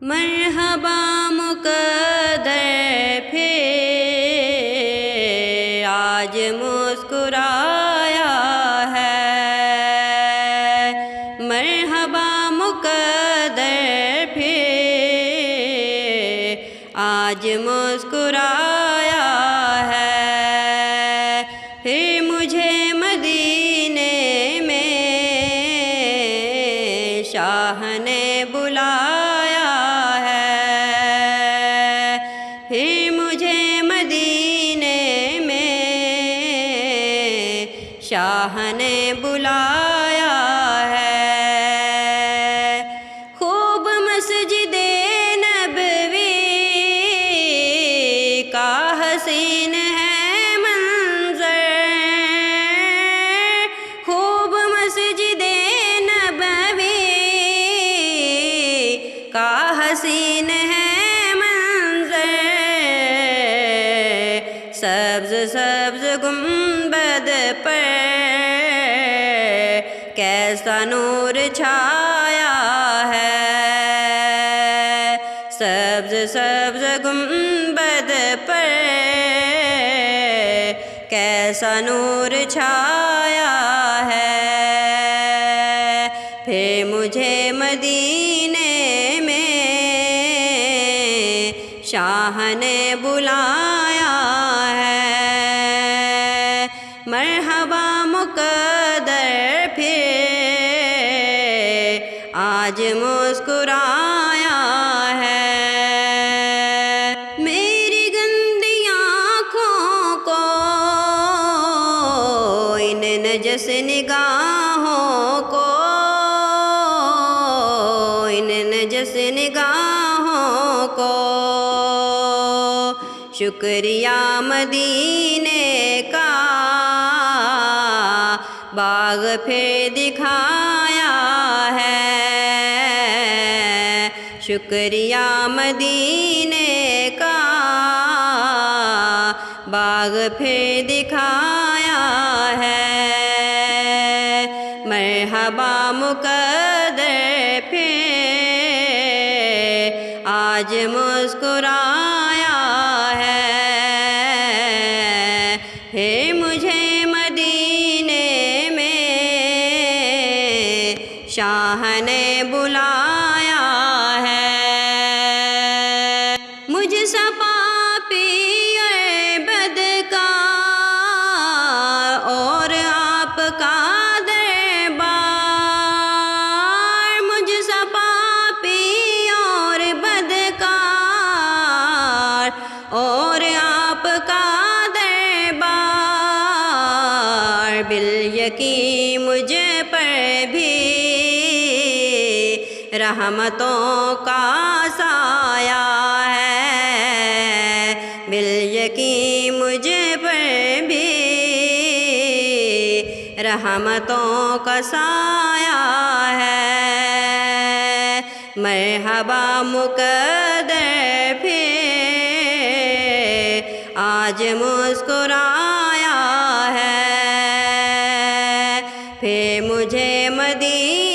مرحبا مقدر پھر آج مسکرایا ہے، مرحبا مقدر پھر آج مسکرایا ہے، پھر مجھے مدینے میں شاہ نے بلایا ہے، پھر مجھے مدینے میں شاہ نے بلایا ہے، خوب مسجد نبوی کا حسین ہے منظر، خوب مسجد نبوی کا حسین ہے منظر، سبز سبز گنبد پر کیسا نور چھایا ہے، سبز سبز گنبد پر کیسا نور چھایا ہے، پھر مجھے مدینے میں شاہ نے بلایا ہے، مرحبا مقدر پھر آج مسکرایا ہے، میری گندی آنکھوں کو ان نجس نگاہوں کو، ان نجس نگاہوں کو شکریہ مدینے کا باغ پھر دکھایا ہے، شکریہ مدینے کا باغ پھر دکھایا ہے، مرحبا مقدر پھر آج مسکرایا ہے، پھر مجھے مدینے میں شاہ نے بلایا ہے، مجھ سا پاپی اور بدکار اور آپ کا دربار، مجھ سا پاپی اور بدکار اور آپ کا دربار، بالیقین مجھ پر بھی رحمتوں کا سایہ ہے، بالیقین مجھ پر بھی رحمتوں کا سایہ ہے، مرحبا مقدر پھر آج مسکرایا ہے، پھر مجھے مدینے